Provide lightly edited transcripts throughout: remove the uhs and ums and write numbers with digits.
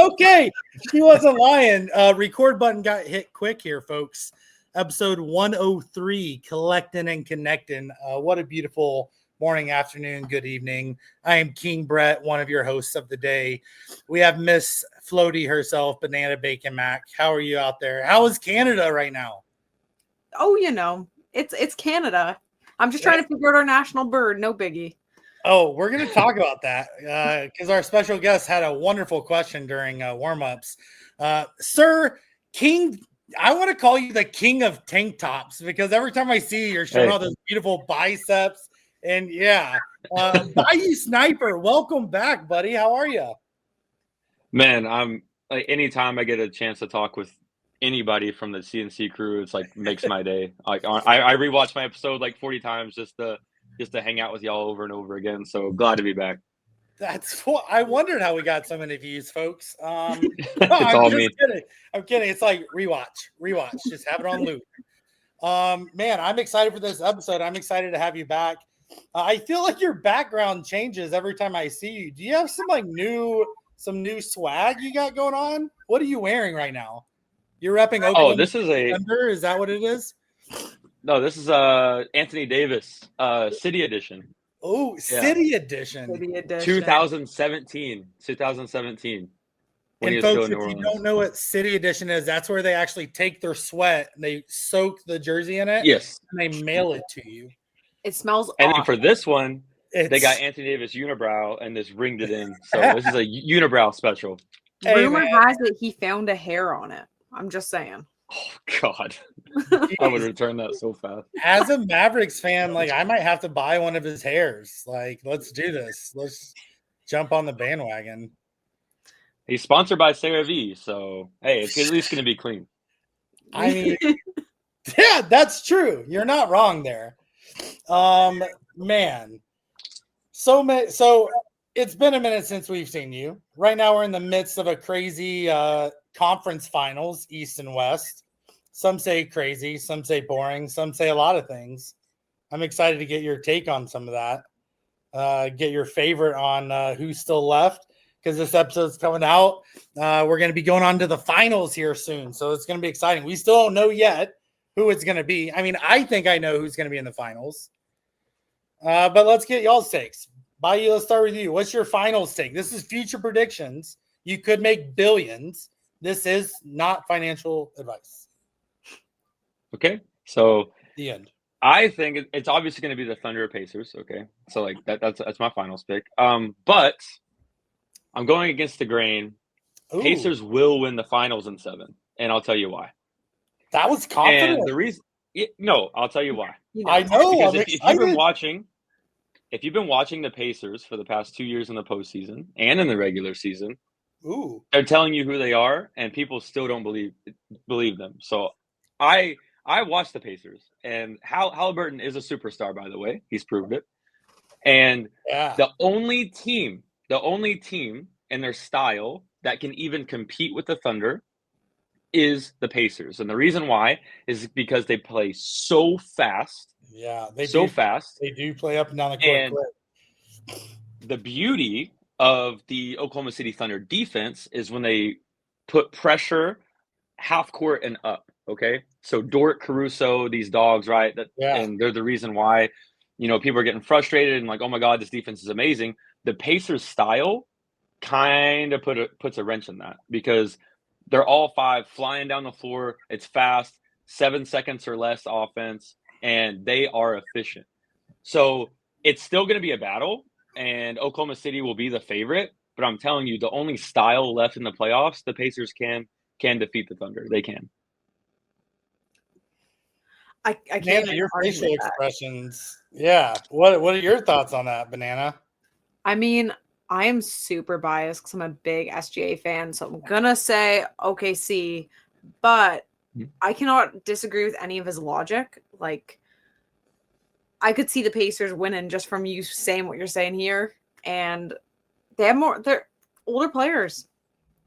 Okay, she wasn't lying. Record button got hit quick here, folks. Episode 103, Collectin and Connectin. What a beautiful morning, afternoon, good evening. I am KingBrett, one of your hosts of the day. We have Miss Floaty herself, BananaMac. How are you out there? How is Canada right now? Oh, it's Canada. I'm just trying to figure out our national bird. No biggie. Oh, we're going to talk about that because our special guest had a wonderful question during warm-ups. Sir King, I want to call you the king of tank tops because every time I see you, you're showing all those beautiful biceps. And BayouSniper, welcome back, buddy. How are you? Man, I'm like anytime I get a chance to talk with anybody from the C&C crew, it's like makes my day. Like I rewatch my episode like 40 times just to hang out with y'all over and over again. So glad to be back. That's what I wondered how we got so many views, folks. It's all me. Kidding. I'm kidding. It's like rewatch. Just have it on loop. Man, I'm excited for this episode. I'm excited to have you back. I feel like your background changes every time I see you. Do you have some new swag you got going on? What are you wearing right now? You're repping Oklahoma. Oh, this is a Thunder? Is that what it is? No, this is Anthony Davis City Edition. Oh, City Edition. 2017. And folks, if you don't know what City Edition is, that's where they actually take their sweat and they soak the jersey in it. Yes. And they mail it to you. It smells And awesome. then for this one, they got Anthony Davis unibrow and this ringed it in. So this is a unibrow special. Rumor has it he found a hair on it. I'm just saying. Oh God. I would return that so fast. As a Mavericks fan, like I might have to buy one of his hairs. Like, let's do this. Let's jump on the bandwagon. He's sponsored by CeraVe, so hey, it's at least gonna be clean. I mean, yeah, that's true. You're not wrong there. Man. So it's been a minute since we've seen you. Right now we're in the midst of a crazy conference finals, East and West. Some say crazy, some say boring, some say a lot of things. I'm excited to get your take on some of that. Get your favorite on who's still left because this episode's coming out. We're going to be going on to the finals here soon, so it's going to be exciting. We still don't know yet who it's going to be. I mean, I think I know who's going to be in the finals. But let's get y'all's takes. Bayou, let's start with you. What's your finals take? This is future predictions. You could make billions. This is not financial advice. Okay, so the end. I think it's obviously going to be the Thunder or Pacers. Okay, so like that's my finals pick. But I'm going against the grain. Ooh. Pacers will win the finals in 7, and I'll tell you why. That was confident. And the reason, no, I'll tell you why. I know. Because if you've been watching the Pacers for the past 2 years in the postseason and in the regular season, ooh, they're telling you who they are, and people still don't believe them. So I watched the Pacers, and Halliburton is a superstar, by the way. He's proved it. And the only team in their style that can even compete with the Thunder is the Pacers. And the reason why is because they play so fast. Yeah, fast. They do play up and down the court. And the beauty of the Oklahoma City Thunder defense is when they put pressure half court and up. Okay, so Dort, Caruso, these dogs, right? And they're the reason why, people are getting frustrated and like, oh my God, this defense is amazing. The Pacers style kind of puts a wrench in that because they're all 5 flying down the floor. It's fast, 7 seconds or less offense, and they are efficient. So it's still going to be a battle, and Oklahoma City will be the favorite. But I'm telling you, the only style left in the playoffs, the Pacers can defeat the Thunder. They can. I can't. Your facial expressions. Yeah. What are your thoughts on that, Banana? I mean, I am super biased because I'm a big SGA fan, so I'm gonna say OKC, but I cannot disagree with any of his logic. Like, I could see the Pacers winning just from you saying what you're saying here, and they're older players.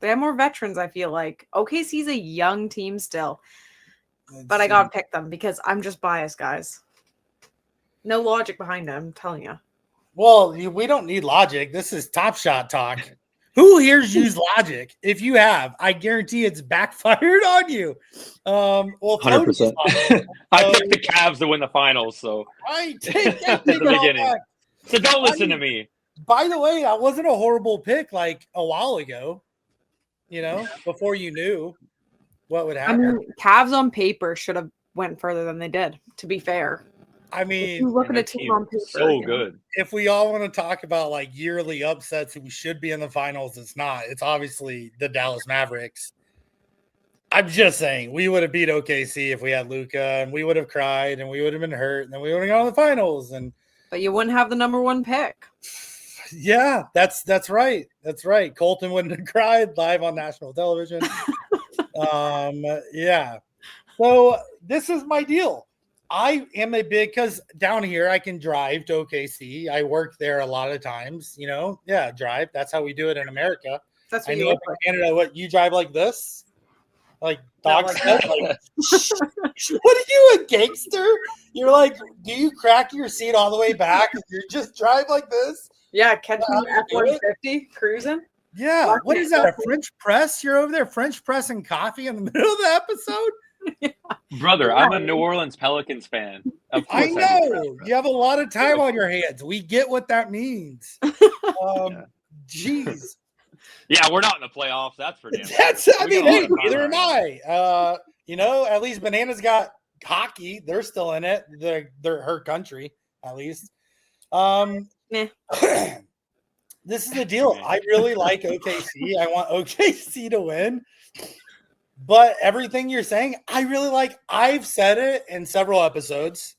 They have more veterans, I feel like. OKC's a young team still. But I gotta pick them because I'm just biased, guys. No logic behind it, I'm telling you. Well, we don't need logic. This is TopShot talk. Who here's used logic? If you have, I guarantee it's backfired on you. Well, 100%. I picked the Cavs to win the finals, so I take at the beginning. back. So don't listen to me. By the way, that wasn't a horrible pick like a while ago. Before you knew what would happen. I mean, Cavs on paper should have went further than they did, to be fair. I mean, you look at a team on paper, so good. If we all want to talk about like yearly upsets who should be in the finals, it's not. It's obviously the Dallas Mavericks. I'm just saying we would have beat OKC if we had Luka, and we would have cried, and we would have been hurt, and then we would have gone to the finals. But you wouldn't have the number 1 pick. Yeah, that's right. That's right. Colton wouldn't have cried live on national television. Yeah. So this is my deal. I am because down here I can drive to OKC. I work there a lot of times, Yeah, drive. That's how we do it in America. That's what I you know look in like. Canada, what you drive like this? Like dog like stuff? Like, what are you, a gangster? You're like, do you crack your seat all the way back and you just drive like this? Yeah, catch me F-150 cruising. Yeah. What is that? A French press? You're over there French pressing coffee in the middle of the episode? Yeah. Brother, I'm a New Orleans Pelicans fan. Of course I know. You have a lot of time on your hands. We get what that means. Jeez. Yeah, we're not in the playoffs. That's for damn. Hey, neither am I. At least Banana's got hockey. They're still in it. They're her country, at least. This is the deal. I really like OKC. I want OKC to win. But everything you're saying, I really like. I've said it in several episodes.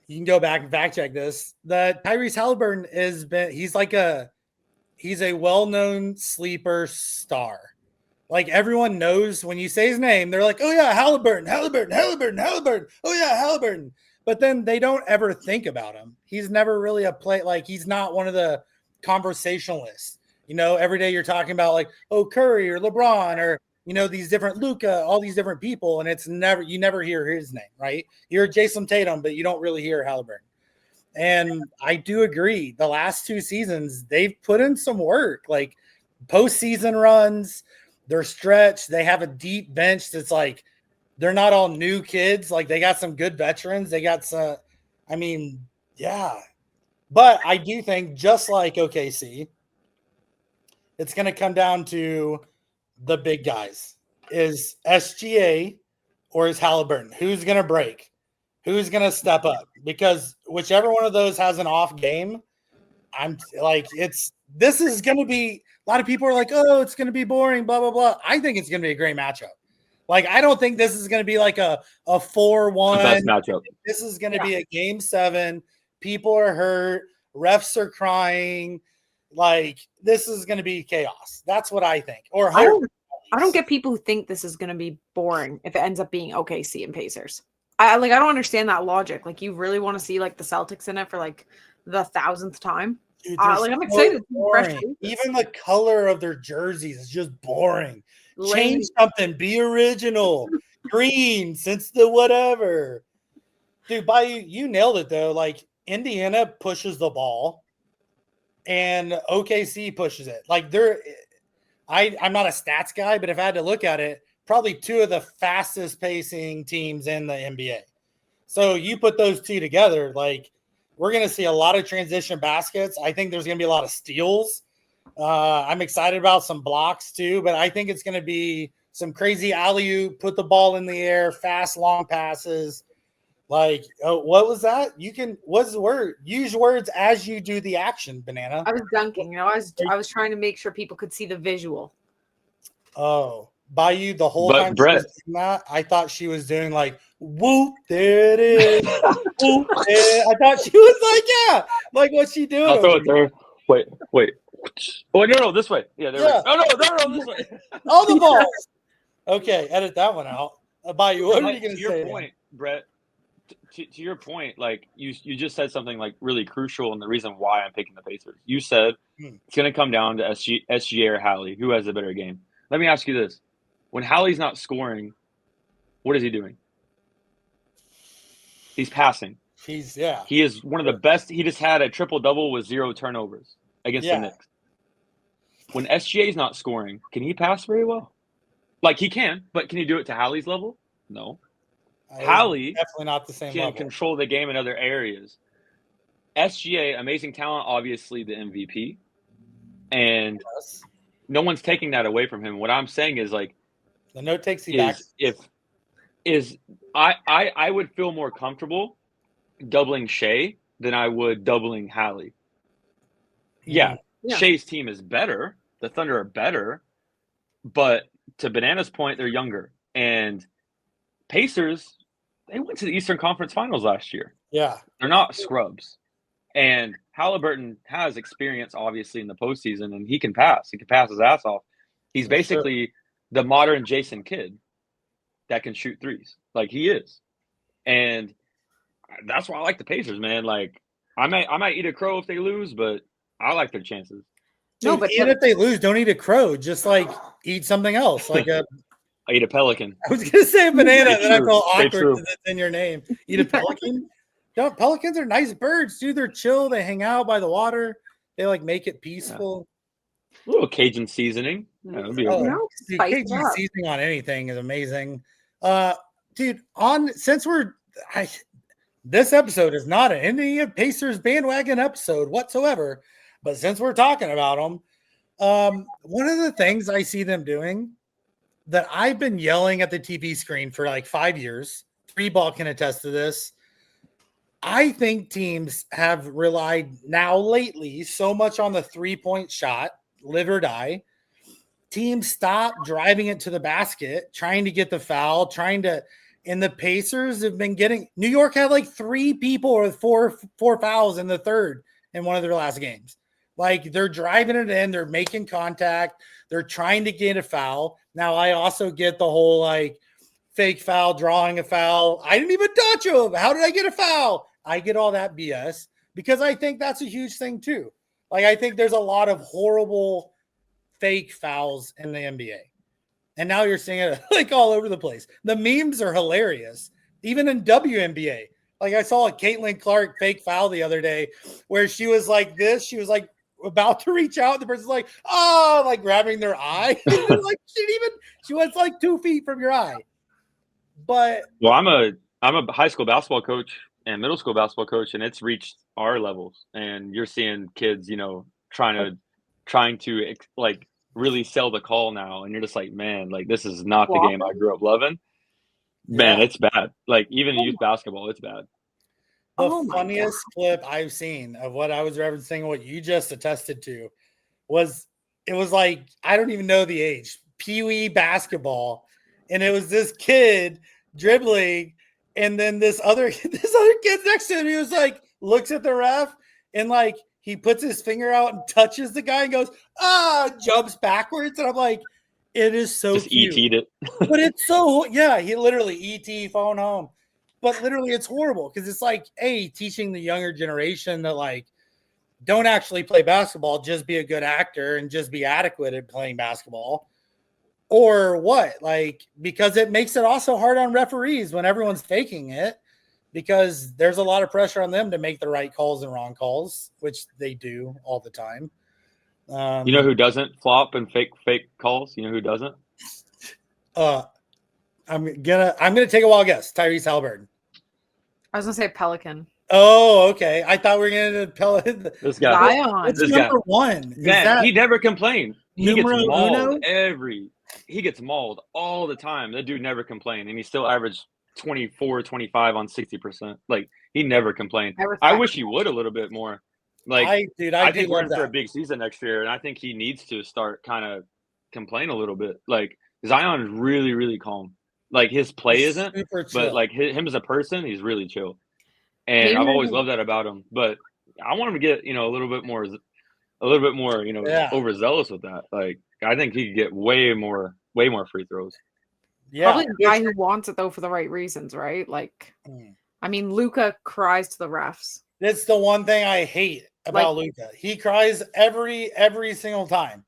You can go back and fact check this. That Tyrese Halliburton he's a well-known sleeper star. Like everyone knows when you say his name, they're like, oh yeah, Halliburton. Oh yeah, Halliburton. But then they don't ever think about him. He's never really he's not one of the conversationalists. Every day you're talking about like, oh, Curry or LeBron or these different Luka, all these different people, and you never hear his name, right? You hear Jason Tatum, but you don't really hear Halliburton. And I do agree. The last 2 seasons, they've put in some work, like postseason runs. They're stretched. They have a deep bench that's like they're not all new kids. Like they got some good veterans. They got some. Yeah. But I do think just like OKC, it's going to come down to the big guys. Is SGA or is Halliburton? Who's going to break? Who's going to step up? Because whichever one of those has an off game, I'm like, this is going to be, a lot of people are like, oh, it's going to be boring, blah, blah, blah. I think it's going to be a great matchup. Like, I don't think this is going to be like a 4-1. Best matchup. This is going to be a game 7. People are hurt. Refs are crying. Like, this is going to be chaos. That's what I think. Or I don't get people who think this is going to be boring if it ends up being OKC and Pacers. I don't understand that logic. Like, you really want to see like the Celtics in it for like the 1,000th time? Dude, I'm excited. Even the color of their jerseys is just boring. Change something. Be original. Green since the whatever. Dude, you nailed it though. Like Indiana pushes the ball, and OKC pushes it. Like I'm not a stats guy, but if I had to look at it, probably 2 of the fastest pacing teams in the NBA. So you put those 2 together, like we're going to see a lot of transition baskets. I think there's going to be a lot of steals. I'm excited about some blocks too, but I think it's going to be some crazy alley-oop, put the ball in the air, fast, long passes. Like, what was that? What's the word? Use words as you do the action, Banana. I was dunking, I was trying to make sure people could see the visual. Oh, Bayou the whole time Brett, she was doing that, I thought she was doing like, whoop, there it is. Whoop, there. I thought she was like, yeah, like what's she doing? I'll throw it there. Wait. Oh, no, this way. Yeah, there we go. No, this way. All the balls. Okay, edit that one out. Bayou, what are you going to say? To your point, Brett, to your point, like you just said something like really crucial and the reason why I'm picking the Pacers. You said it's going to come down to SGA or Hallie. Who has a better game? Let me ask you this. When Hallie's not scoring, what is he doing? He's passing. He is one of the best. He just had a triple-double with 0 turnovers against the Knicks. when SGA is not scoring, can he pass very well? Like he can, but can he do it to Hallie's level? No. Hallie definitely not the same can level. control the game in other areas. SGA, amazing talent, obviously the MVP, and Yes. no one's taking that away from him. What I'm saying is like, The note takes you back. I would feel more comfortable doubling Shea than I would doubling Hallie. Yeah, Yeah. Shea's team is better. The Thunder are better, but to Banana's point, they're younger. And Pacers, they went to the Eastern Conference Finals last year. Yeah. They're not scrubs. And Halliburton has experience, obviously, in the postseason, and he can pass. He can pass his ass off. He's basically the modern Jason Kidd that can shoot threes. Like, he is. And that's why I like the Pacers, man. Like, I might eat a crow if they lose, but I like their chances. Dude, No, but even if they lose, don't eat a crow. Just like eat something else. Like I eat a pelican. I was gonna say a banana, Stay then I true. felt Stay awkward true. because it's in your name. Eat a pelican. No, pelicans are nice birds, dude. They're chill. They hang out by the water. They like make it peaceful. A little Cajun seasoning. Yeah, it'll be okay. No, Dude, spice it Cajun up. seasoning on anything is amazing. Dude, this episode is not an Indiana Pacers bandwagon episode whatsoever, but since we're talking about them, one of the things I see them doing that I've been yelling at the TV screen for like 5 years, 3-ball can attest to this. I think teams have relied now lately so much on the 3-point shot, live or die. Teams stop driving it to the basket, trying to get the foul, and the Pacers have been getting. New York had like 3 people with four fouls in the third in one of their last games. Like they're driving it in, they're making contact, they're trying to get a foul. Now I also get the whole like fake foul, drawing a foul. I didn't even touch him. How did I get a foul? I get all that BS because I think that's a huge thing too. Like I think there's a lot of horrible fake fouls in the NBA. And now you're seeing it like all over the place. The memes are hilarious. Even in WNBA. Like I saw a Caitlin Clark fake foul the other day where she was like this. She was like about to reach out. The person's like, oh, like grabbing their eye. Like she was like 2 feet from your eye. But well, I'm a high school basketball coach and middle school basketball coach, and it's reached our levels. And you're seeing kids, trying to like really sell the call now, and you're just like, man, like this is not the game I grew up loving. Man, it's bad. Like even in youth basketball, it's bad. The funniest clip I've seen of what I was referencing, what you just attested to, was like I don't even know the age, Pee-wee basketball, and it was this kid dribbling, and then this other kid next to him, he was like looks at the ref and like he puts his finger out and touches the guy and goes, jumps backwards. And I'm like, it is so just cute. ET'd it. But it's so, he literally ET phone home. But literally it's horrible because it's like, teaching the younger generation that like, don't actually play basketball, just be a good actor and just be adequate at playing basketball. Or what? Like, because it makes it also hard on referees when everyone's faking it. Because there's a lot of pressure on them to make the right calls and wrong calls, which they do all the time. You know who doesn't flop and fake calls? You know who doesn't? I'm gonna take a wild guess. Tyrese Halliburton. I was gonna say Pelican. Oh, okay. I thought we were gonna Pelican. This guy. Zion. What's number one? Man, he never complained. He gets mauled uno? He gets mauled all the time. That dude never complained, and he still averaged 24, 25 on 60%. Like he never complained. I wish he would a little bit more. Like I think we're in for a big season next year, and I think he needs to start kind of complain a little bit. Like Zion is really, really calm. Like his play isn't, but like him as a person, he's really chill. And I've always loved that about him. But I want him to get a little bit more overzealous with that. Like I think he could get way more free throws. Yeah, probably the guy who wants it though for the right reasons, right? Like, I mean, Luka cries to the refs. That's the one thing I hate about Luka. He cries every single time.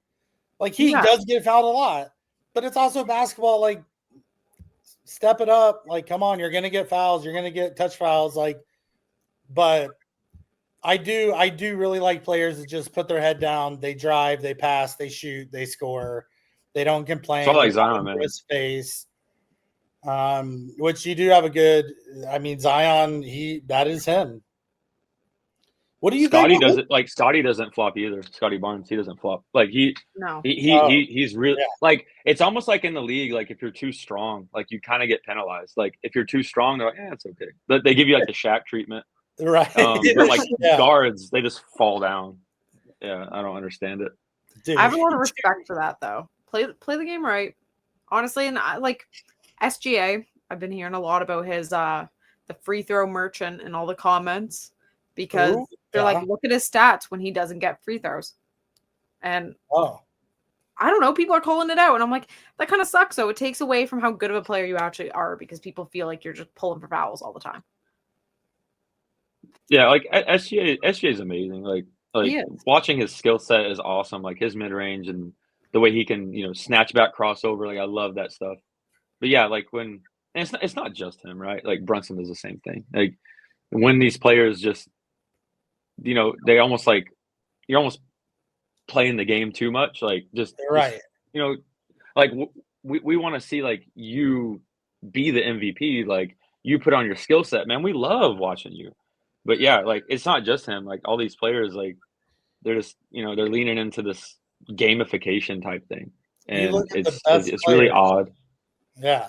Like he does get fouled a lot, but it's also basketball. Like, step it up. Like, come on, you're gonna get fouls. You're gonna get touch fouls. Like, but I do really like players that just put their head down. They drive, they pass, they shoot, they score. They don't complain. So I like They're not Zion, in man. his face. Which you do have a good. I mean, Zion, that is him. What do you Scotty think? doesn't like Scotty doesn't flop either. Scotty Barnes, he doesn't flop. Like No. he's really Yeah. like it's almost like in the league, like if you're too strong, like you kind of get penalized. Like if you're too strong, they're like, it's okay. But they give you like the Shaq treatment. Right. But like Yeah. guards, they just fall down. Yeah, I don't understand it. Dude. I have a lot of respect for that though. Play the game right. Honestly, and I like SGA. I've been hearing a lot about his the free throw merchant in all the comments because Ooh, they're yeah. like, look at his stats when he doesn't get free throws. And Oh. I don't know, people are calling it out. And I'm like, that kind of sucks. So it takes away from how good of a player you actually are because people feel like you're just pulling for fouls all the time. Yeah, like SGA is amazing. Like He is. watching his skill set is awesome. Like his mid range and the way he can, snatch back crossover. Like I love that stuff. But yeah, like when and it's not just him, right? Like Brunson does the same thing. Like when these players just, they almost like you're almost playing the game too much. Like just Right. like we want to see like you be the MVP. Like you put on your skill set, man. We love watching you. But yeah, like it's not just him. Like all these players, like they're just they're leaning into this gamification type thing, and look at the it's best really players. odd. Yeah.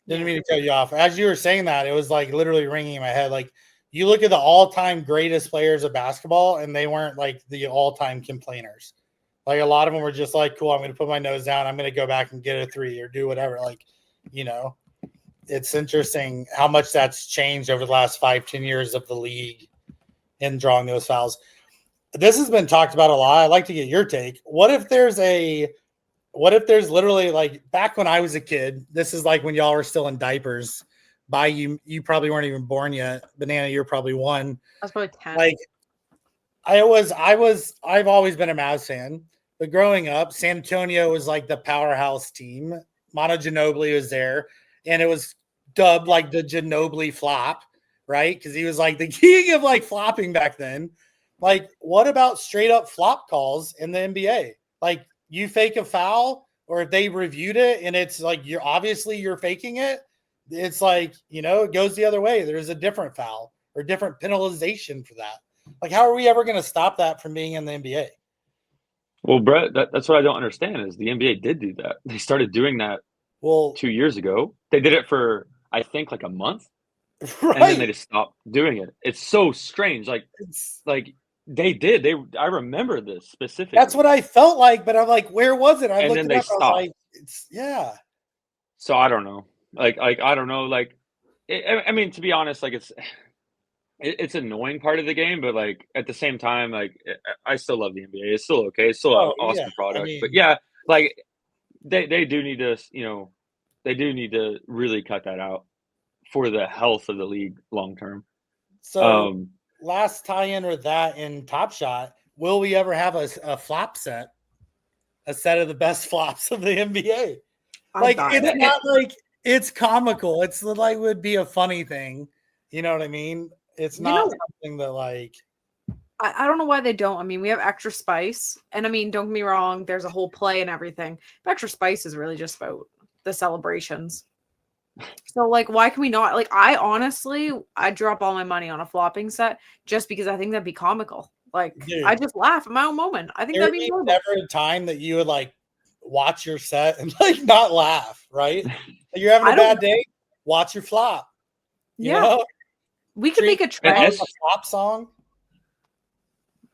Didn't mean to cut you off. As you were saying that, it was like literally ringing in my head. Like you look at the all-time greatest players of basketball, and they weren't like the all-time complainers. Like a lot of them were just like, cool, I'm going to put my nose down. I'm going to go back and get a three or do whatever. Like, it's interesting how much that's changed over the last 5-10 years of the league in drawing those fouls. This has been talked about a lot. I'd like to get your take. What if there's literally like back when I was a kid, this is like when y'all were still in diapers. You probably weren't even born yet. Banana, you're probably one. I was probably 10. Like I've always been a Mavs fan, but growing up, San Antonio was like the powerhouse team. Mono Ginobili was there, and it was dubbed like the Ginobili flop, right? Because he was like the king of like flopping back then. Like, what about straight up flop calls in the NBA? Like, you fake a foul, or if they reviewed it and it's like you're faking it, it's like it goes the other way. There's a different foul or different penalization for that. Like, how are we ever going to stop that from being in the NBA? Well, Brett, that's what I don't understand is the NBA did do that. They started doing that 2 years ago. They did it for I think like a month, right? And then they just stopped doing it. It's so strange. Like they did. I remember this specifically. That's what I felt like, but I'm like, where was it? And then they stopped. I was like, yeah. So I don't know. Like I don't know. Like I mean, to be honest, like it's an annoying part of the game, but like at the same time, like I still love the NBA. It's still okay. It's still an awesome product. I mean, but yeah, like they do need to, they do need to really cut that out for the health of the league long term. So last tie-in with that in TopShot, will we ever have a flop set? A set of the best flops of the NBA? Like it's not like it's comical. It's like would be a funny thing. You know what I mean? It's not something that like I don't know why they don't. I mean, we have extra spice. And I mean, don't get me wrong, there's a whole play and everything. But extra spice is really just about the celebrations. So like why can we not like I'd drop all my money on a flopping set just because I think that'd be comical. Like I just laugh at my own moment. I think that'd be never a time that you would like watch your set and like not laugh, right? Like, you're having a bad day, watch your flop. You know? We could make a trend. A flop song.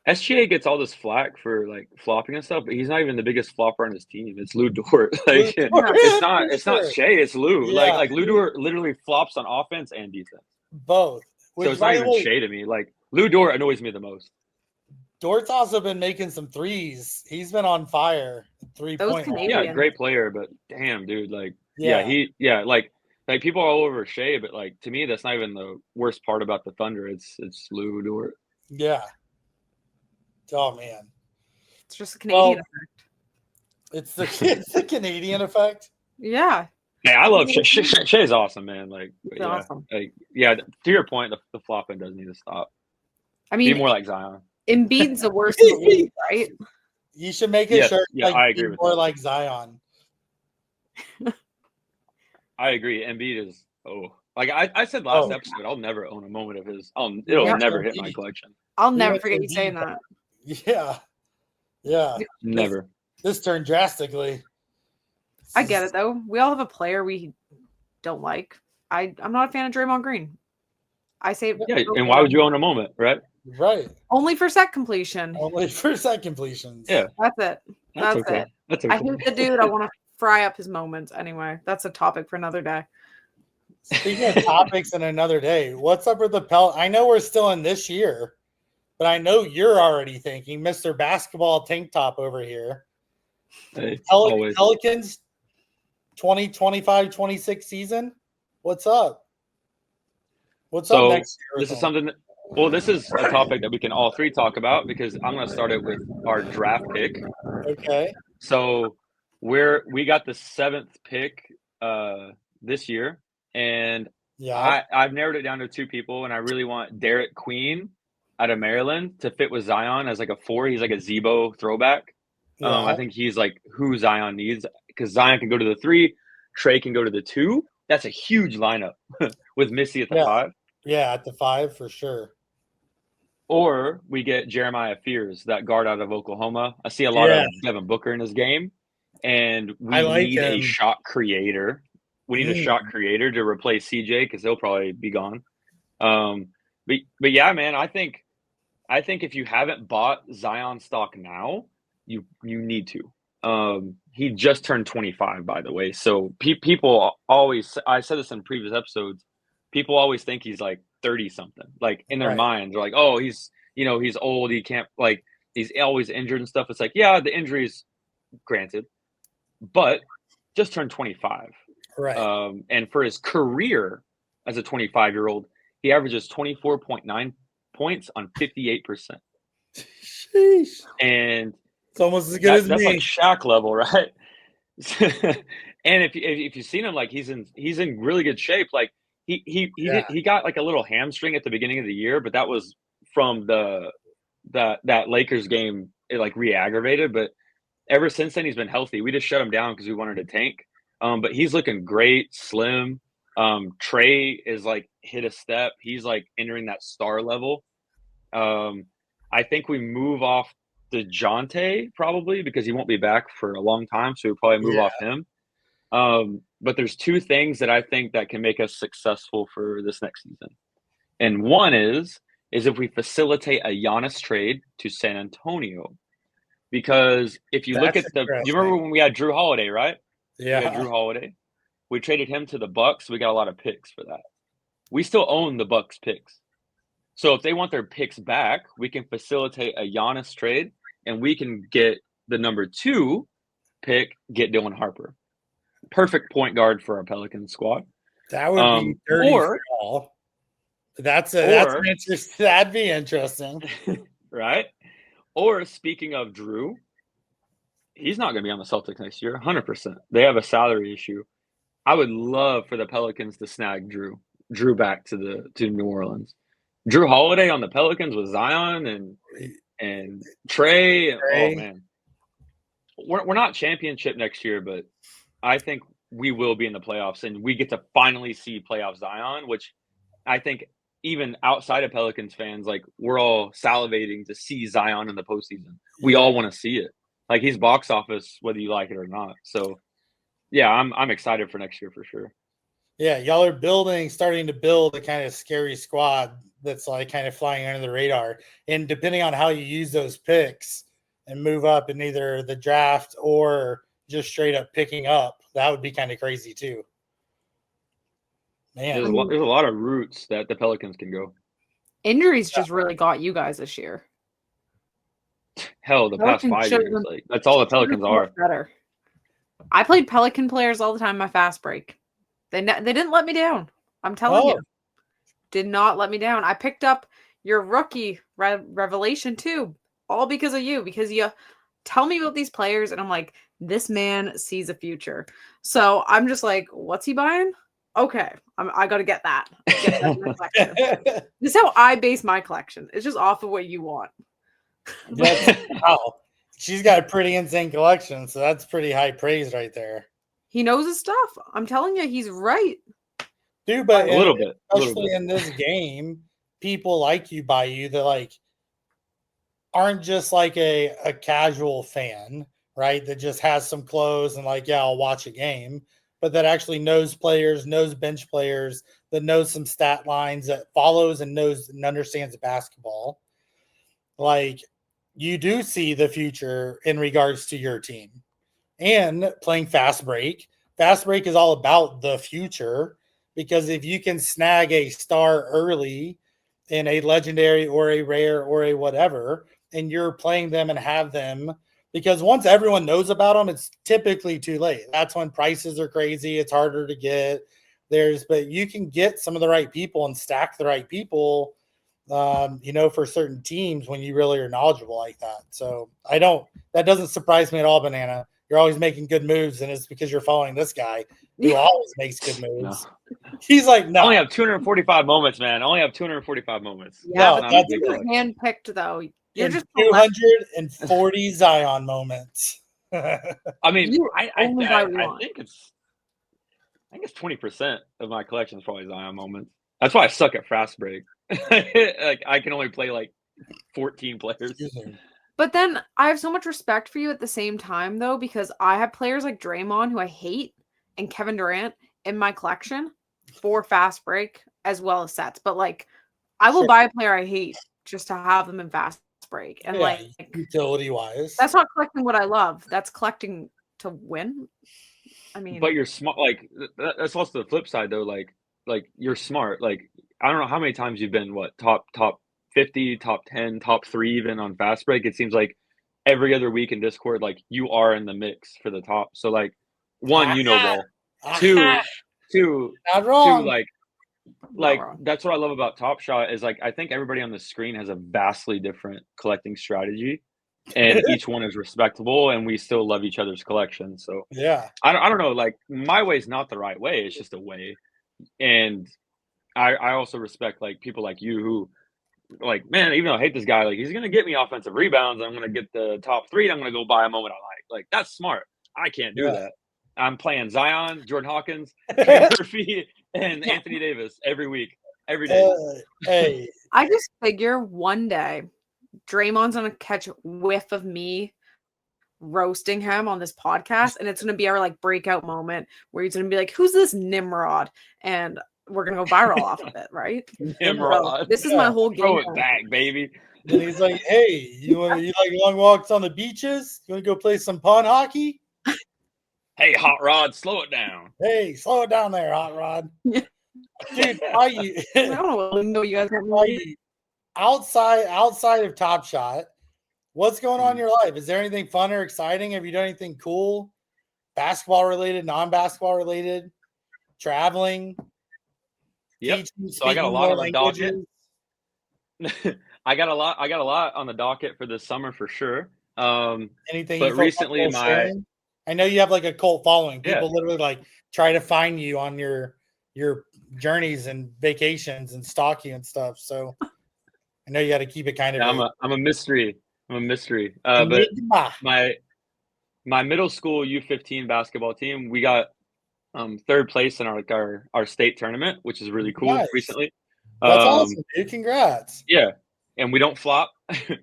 SGA gets all this flack for like flopping and stuff, but he's not even the biggest flopper on his team. It's Lou Dort. Like it's not Shea, it's Lou. Yeah. Like Lou Dort literally flops on offense and defense. Both. So it's not even Shea to me. Like Lou Dort annoys me the most. Dort's also been making some threes. He's been on fire. 3-point. Yeah, great player, but damn, dude, like like people are all over Shea, but like to me, that's not even the worst part about the Thunder. It's Lou Dort. Yeah. Oh man, it's just a Canadian effect. It's the Canadian effect. Yeah. Hey, I love Shea. Shea's awesome, man. Like, awesome. Like, yeah. To your point, the flopping does need to stop. I Be mean, more like Zion. Embiid's the worst in the league, right? You should make a Yes, shirt yeah, like I be agree with more that. like Zion. I agree. Embiid is like I said last episode, I'll never own a moment of his. It'll Yeah. never hit my collection. I'll He never went to forget you saying Embiid. that. Yeah. Never. This turned drastically. I get it though. We all have a player we don't like. I'm not a fan of Draymond Green. I say Yeah, and why would you own a moment, right? Right. Only for set completion. Only for set completions. Yeah. That's it. That's okay. it. That's okay. I hate the dude. I want to fry up his moments. Anyway, that's a topic for another day. Speaking of topics in another day, what's up with the Pel? I know we're still in this year, but I know you're already thinking, Mr. Basketball Tank Top over here. Hey, always. Pelicans 2025-26 season. What's up? What's up next year? This is something this is a topic that we can all three talk about because I'm going to start it with our draft pick. Okay. So we got the 7th pick this year, and I've narrowed it down to 2 people, and I really want Derek Queen out of Maryland to fit with Zion as like a 4. He's like a Zebo throwback. I think he's like who Zion needs because Zion can go to the 3, Trey can go to the 2. That's a huge lineup with Missy at the 5. Yeah, at the 5 for sure. Or we get Jeremiah Fears, that guard out of Oklahoma. I see a lot of Devin Booker in his game, and we need a shot creator. We need a shot creator to replace CJ because he'll probably be gone. But yeah, man, I think if you haven't bought Zion stock now, you need to. He just turned 25, by the way. So people always, I said this in previous episodes, people always think he's like 30 something, like in their minds. They're like, oh, he's old. He can't, like, he's always injured and stuff. It's like, yeah, the injuries granted, but just turned 25. Right. And for his career as a 25-year-old, he averages 24.9 points on 58%. Sheesh. And it's almost as good as that's me. like Shaq level, right? And if you've seen him, like he's in really good shape. Like he got like a little hamstring at the beginning of the year, but that was from that Lakers game. It like re-aggravated, but ever since then he's been healthy. We just shut him down because we wanted to tank. But he's looking great, slim. Trey is like hit a step. He's like entering that star level. I think we move off DeJounte probably because he won't be back for a long time, so we'll probably move off him. But there's 2 things that I think that can make us successful for this next season. And one is if we facilitate a Giannis trade to San Antonio. Because if you look at you remember when we had Drew Holiday, right? Yeah. We had Drew Holiday. We traded him to the Bucks. We got a lot of picks for that. We still own the Bucks picks. So if they want their picks back, we can facilitate a Giannis trade, and we can get the number 2 pick, get Dylan Harper. Perfect point guard for our Pelicans squad. That would be dirty for all. That'd be interesting. Right? Or speaking of Drew, he's not going to be on the Celtics next year, 100%. They have a salary issue. I would love for the Pelicans to snag Drew back to New Orleans. Drew Holiday on the Pelicans with Zion and Trey. Oh man, we're not championship next year, but I think we will be in the playoffs, and we get to finally see playoff Zion, which I think even outside of Pelicans fans, like we're all salivating to see Zion in the postseason. We all want to see it. Like he's box office, whether you like it or not. So yeah, I'm excited for next year for sure. Yeah, y'all are starting to build a kind of scary squad that's like kind of flying under the radar. And depending on how you use those picks and move up in either the draft or just straight up picking up, that would be kind of crazy too. Man, there's a lot of routes that the Pelicans can go. Injuries just really got you guys this year. Hell, the past 5 years, like that's all the Pelicans are. Better. I played Pelican players all the time. My fast break. They didn't let me down. I'm telling you, did not let me down. I picked up your rookie revelation too, all because of you. Because you tell me about these players, and I'm like, this man sees a future. So I'm just like, what's he buying? Okay, I got to get that. Get that in my collection. This is how I base my collection. It's just off of what you want. Wow. She's got a pretty insane collection, so that's pretty high praise right there. He knows his stuff. I'm telling you, he's right. Dude, but a little bit, especially in this game, people like you, Bayou, that like aren't just like a casual fan, right? That just has some clothes and like, yeah, I'll watch a game, but that actually knows players, knows bench players, that knows some stat lines, that follows and knows and understands basketball. Like, you do see the future in regards to your team and playing fast break. Fast break is all about the future, because if you can snag a star early in a legendary or a rare or a whatever, and you're playing them and have them, because once everyone knows about them, it's typically too late. That's when prices are crazy. It's harder to get. But you can get some of the right people and stack the right people, for certain teams when you really are knowledgeable like that. So that doesn't surprise me at all, Banana. You're always making good moves, and it's because you're following this guy who always makes good moves. No. He's like, no. I only have 245 moments, man. I only have 245 moments. Yeah, no, but you're handpicked, though. You're just 240 Zion moments. I mean, I think it's 20% of my collection is probably Zion moments. That's why I suck at fast break. Like, I can only play like 14 players. But then I have so much respect for you at the same time, though, because I have players like Draymond, who I hate, and Kevin Durant in my collection for fast break as well as sets. But like, I will buy a player I hate just to have them in fast break. And like, utility wise, that's not collecting what I love. That's collecting to win. I mean, but you're smart. Like, that's also the flip side, though. Like you're smart. Like, I don't know how many times you've been top 50, top 10, top 3 even on fast break. It seems like every other week in Discord, like, you are in the mix for the top. So like, one, ball. Two, not wrong. Like that's what I love about TopShot is, like, I think everybody on the screen has a vastly different collecting strategy, and each one is respectable, and we still love each other's collection. So yeah, I don't know. Like, my way is not the right way. It's just a way. And I also respect like people like you who, like, man, even though I hate this guy, like, he's going to get me offensive rebounds. I'm going to get the top 3. And I'm going to go buy a moment I like. Like, that's smart. I can't do that. I'm playing Zion, Jordan Hawkins, Trey Murphy, and Anthony Davis every week, every day. Hey, I just figure one day Draymond's going to catch a whiff of me roasting him on this podcast, and it's going to be our like breakout moment where he's going to be like, who's this Nimrod? And we're going to go viral off of it, right? Nimrod. This is my whole game. Throw it back, baby. And he's like, hey, you like long walks on the beaches? You want to go play some pond hockey? Hey, Hot Rod, slow it down. Hey, slow it down there, Hot Rod. Dude, I don't know you guys outside of TopShot, what's going on in your life? Is there anything fun or exciting? Have you done anything cool? Basketball related, non-basketball related, traveling? Yep. So I got a lot on the docket. I got a lot on the docket for this summer for sure. Anything? But recently, I know you have like a cult following. People literally like try to find you on your journeys and vacations and stalk you and stuff. So I know you got to keep it kind of. Yeah, I'm a mystery. But my middle school U15 basketball team, we got 3rd place in our state tournament, which is really cool. Recently, that's awesome, dude. Congrats. Yeah, and we don't flop.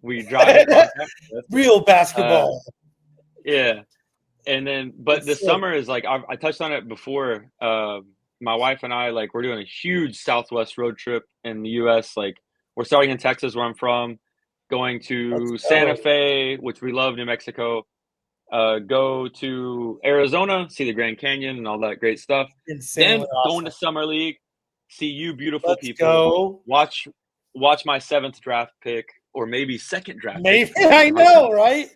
We drive real basketball. Yeah. And then, but this summer is like, I touched on it before. My wife and I, like, we're doing a huge Southwest road trip in the U.S. Like, we're starting in Texas, where I'm from, going to Santa Fe, which we love, New Mexico, go to Arizona, see the Grand Canyon and all that great stuff. Then going to Summer League, see you beautiful people. Watch my 7th draft pick, or maybe 2nd draft pick. I know, right?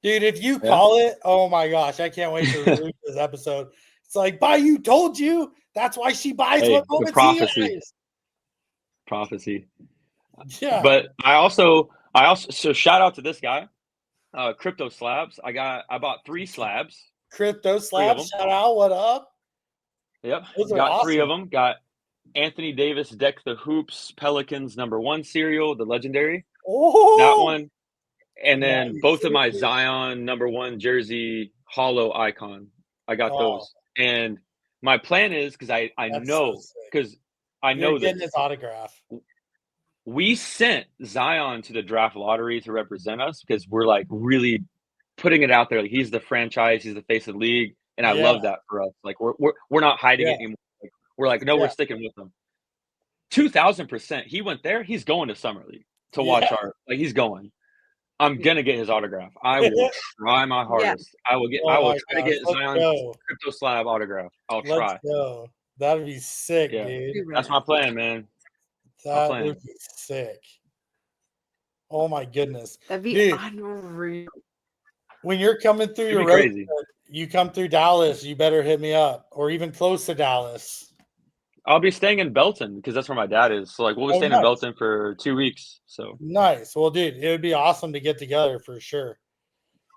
Dude, if you call it, oh my gosh, I can't wait to release this episode. It's like, Bayou told you. That's why she buys what moments prophecy. Yeah. But I also so shout out to this guy, Crypto Slabs. I bought 3 slabs. Crypto Slabs, shout out, what up? Yep. Those are Got 3 of awesome. them. Got Anthony Davis Deck the Hoops Pelicans #1 cereal, the legendary. Oh, That one. And then nice. both of my Zion #1 jersey hollow icon. I got Oh, those. And my plan is because I that's so know sick. because I You're know getting this. his autograph. We sent Zion to the draft lottery to represent us because we're like really putting it out there. Like he's the franchise, he's the face of the league, and I Yeah, love that for us. Like we're not hiding yeah, it anymore. Like, we're like, no, yeah, we're sticking with him. 2000%. He went there. He's going to summer league to watch yeah. our. Like he's going. I'm gonna get his autograph. I will try my Yeah. hardest. I will Oh try my to gosh, get let's Zion's go. crypto slab autograph. I'll Let's try. go. That'd be sick, Yeah, dude. that's my plan, man. My That plan. would be sick. Oh my goodness. That'd be Dude, unreal. when you're coming through It'd your be road crazy. trip, you come through Dallas, you better hit me up, or even close to Dallas. I'll be staying in Belton because that's where my dad is. So like we'll be Oh, staying in nice. Belton for 2 weeks. So Nice. Well, dude, it would be awesome to get together for sure.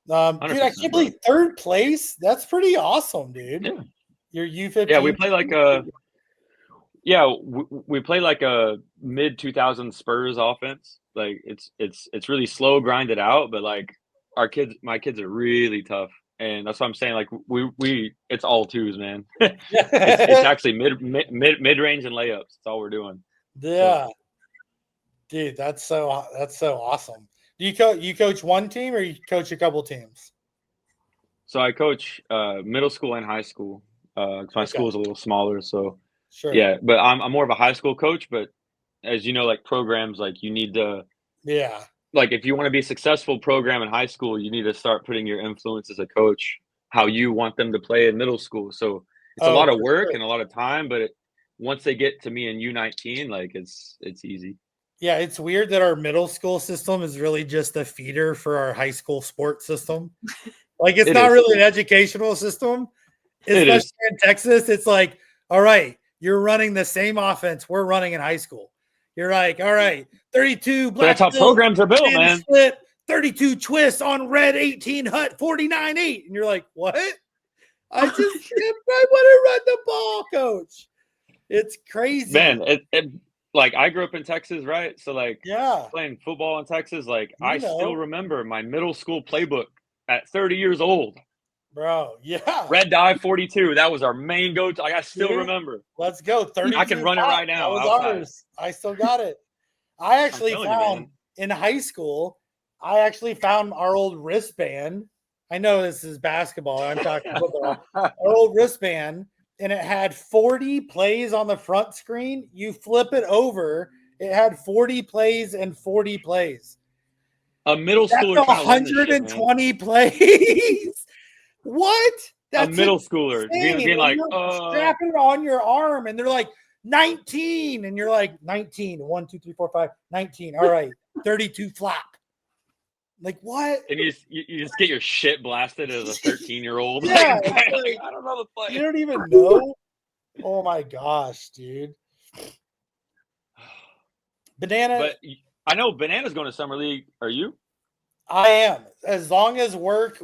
Dude, I 100%, can't bro. believe 3rd place. That's pretty awesome, dude. Yeah. Your U15. Yeah, we play like a we play like a mid 2000 Spurs offense. Like it's really slow, grinded out, but like my kids are really tough, and that's what I'm saying. Like we it's all twos, man. It's actually mid range and layups. That's all we're doing. Yeah. Dude, that's so awesome. Do you coach one team or you coach a couple teams? So I coach middle school and high school. 'Cause my Okay. school is a little smaller, so Sure. yeah. But I'm more of a high school coach. But as you know, like programs, like you need to Yeah. like if you want to be a successful program in high school, you need to start putting your influence as a coach how you want them to play in middle school. So it's a Oh, lot of for work sure. and a lot of time, but once they get to me in U19, like it's easy. Yeah, it's weird that our middle school system is really just a feeder for our high school sports system. Like it's It not is. really an educational system, It especially is. in Texas. It's like, all right, you're running the same offense we're running in high school. You're like, all right, 32 But that's black how programs are built, and man. slip, 32 twists on red 18 hut 49-8. And you're like, what? I want to run the ball, coach. It's crazy. Man, like I grew up in Texas, right? So like Yeah. playing football in Texas, like You I know. still remember my middle school playbook at 30 years old. Bro, yeah. Red dye 42. That was our main go-to. Like I still Dude, remember. let's go. 32 I can run it right now. That was outside. ours. I still got it. I actually telling you, found man. in high school, I actually found our old wristband. I know this is basketball. I'm talking football. Our old wristband, and it had 40 plays on the front screen. You flip it over, it had 40 plays and 40 plays. A middle schooler That's trying to learn this shit, man. 120 plays. What? That's a middle schooler being like, strapping it on your arm, and they're like 19, and you're like 19. 1, 2, 3, 4, 5, 19. All right, 32 flap. Like what? And you just get your shit blasted as a 13-year-old. Yeah, like, like, I don't know the play. You don't even know. Oh my gosh, dude. Banana. But I know Banana's going to summer league. Are you? I am. As long as work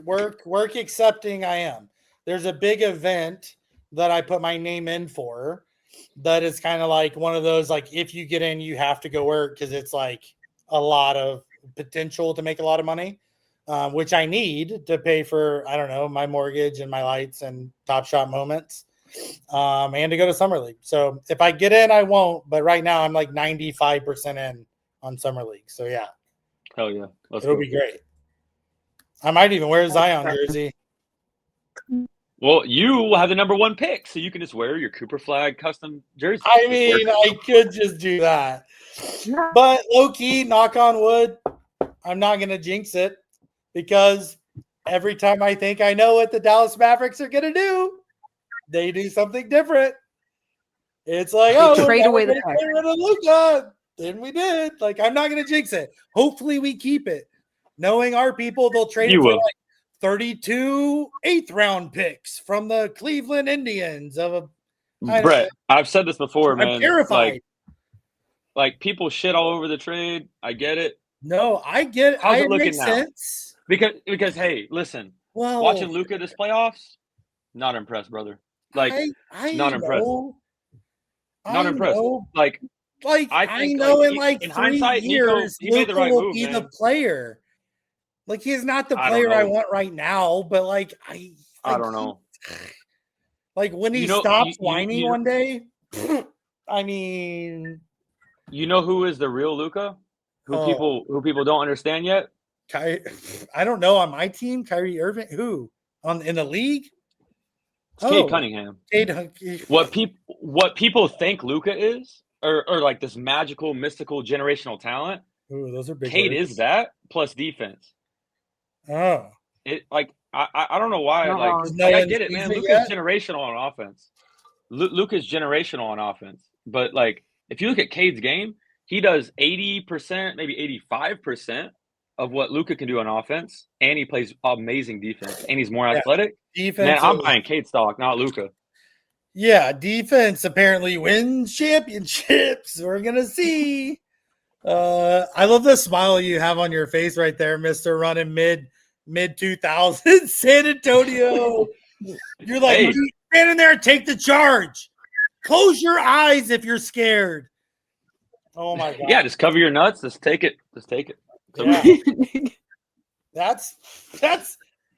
accepting, I am. There's a big event that I put my name in for that is kind of like one of those, like, if you get in, you have to go work because it's like a lot of potential to make a lot of money, which I need to pay for, I don't know, my mortgage and my lights and TopShot moments, and to go to Summer League. So if I get in, I won't. But right now I'm like 95% in on Summer League. So yeah. Hell yeah. It'll be great. I might even wear a Zion jersey. Well, you will have the #1 pick, so you can just wear your Cooper Flag custom jersey. I mean, I could just do that. But low-key, knock on wood, I'm not going to jinx it because every time I think I know what the Dallas Mavericks are going to do, they do something different. It's like, oh, trade away the pick. Luka. Then we did. Like, I'm not going to jinx it. Hopefully we keep it. Knowing our people, they'll trade it for like 32 8th-round picks from the Cleveland Indians of a Brett, I've said this before, I'm man. terrified. Like people shit all over the trade. I get it. No, I get it. How's it It looking makes now? sense. Because hey, listen, Well, watching Luka this playoffs, not impressed, brother. Like, I not impressed. know. Not I impressed. know. Like I think, know like, in like in 3 hindsight, years, he made the Luka right will move, be the man. player. Like he's not the I don't player I know. want right now, but like I don't know. Like when he You know, stops you whining one day, I mean, you know who is the real Luka? Who Oh. people don't understand yet? I don't know on my team, Kyrie Irving. Who in the league? It's Cade Cunningham. What people think Luka is, or like this magical, mystical, generational talent. Ooh, those are big Cade words. is that plus defense. Oh, It like I don't know why. Not Like, wrong. I get it, man. season Luka's yet? generational on offense. Luka's generational on offense. But like, if you look at Cade's game, he does 80%, maybe 85% of what Luka can do on offense, and he plays amazing defense, and he's more Yeah, athletic. defense. Man, I'm buying Cade stock, not Luka. Yeah, defense apparently wins championships. We're gonna see. I love the smile you have on your face right there, Mister Running mid 2000s San Antonio. You're like, Hey. stand in there and take the charge. Close your eyes if you're scared. Oh my god. Yeah, just cover your nuts. Just take it. Just take it. Yeah. That's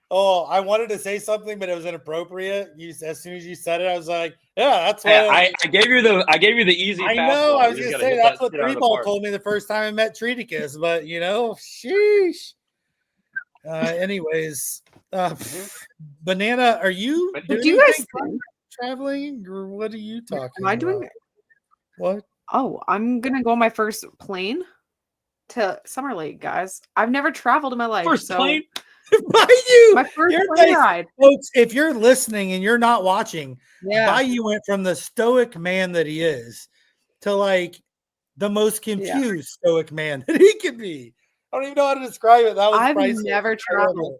oh, I wanted to say something, but it was inappropriate. As soon as you said it, I was like, yeah, that's what I gave you the easy. I fastball. know. I was You gonna just say gotta hit that's that what shit out of Three the Ball park. told me the first time I met Treaticus, but sheesh. Anyways, Banana, are you Do you guys think? traveling, or what are you talking Am I doing about? it? What? Oh, I'm gonna go on my first plane to Summer Lake, guys. I've never traveled in my life. First plane. My first plane ride. Folks, if you're listening and you're not watching, Yeah. Bayou went from the stoic man that he is to like the most confused stoic man that he could be. I don't even know how to describe it. That was I've priceless. never traveled.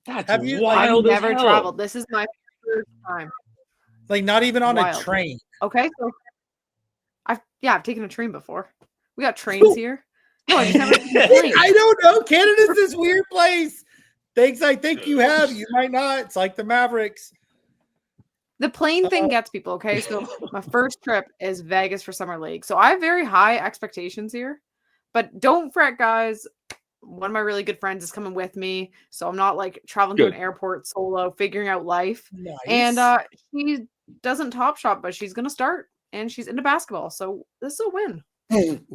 That's Have you wild. I've as never hell. traveled. This is my first time. like not even on a Wild. train? Okay, so I've taken a train before. We got trains here. No, I just never taken a plane. I don't know. Canada's this weird place. Things I think you have, you might not. It's like the Mavericks. The plane thing gets people, okay? So my first trip is Vegas for Summer League. So I have very high expectations here. But don't fret, guys. One of my really good friends is coming with me. So I'm not like traveling to an airport solo, figuring out life. Nice. And she doesn't TopShot, but she's gonna start and she's into basketball. So this is a win.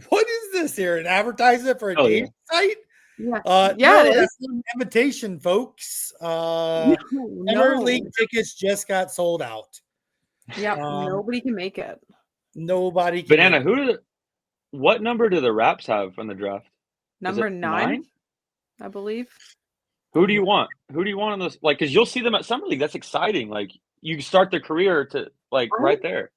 What is this here? An advertisement for a dating site? Yeah. No, it is. that's an invitation, folks. Summer League tickets just got sold out. Yeah, nobody can make it. Nobody can. Banana, what number do the Raps have in the draft? Number 9, I believe. Who do you want? Who do you want on this? Like, because you'll see them at Summer League. That's exciting. Like, you start their career to like right there.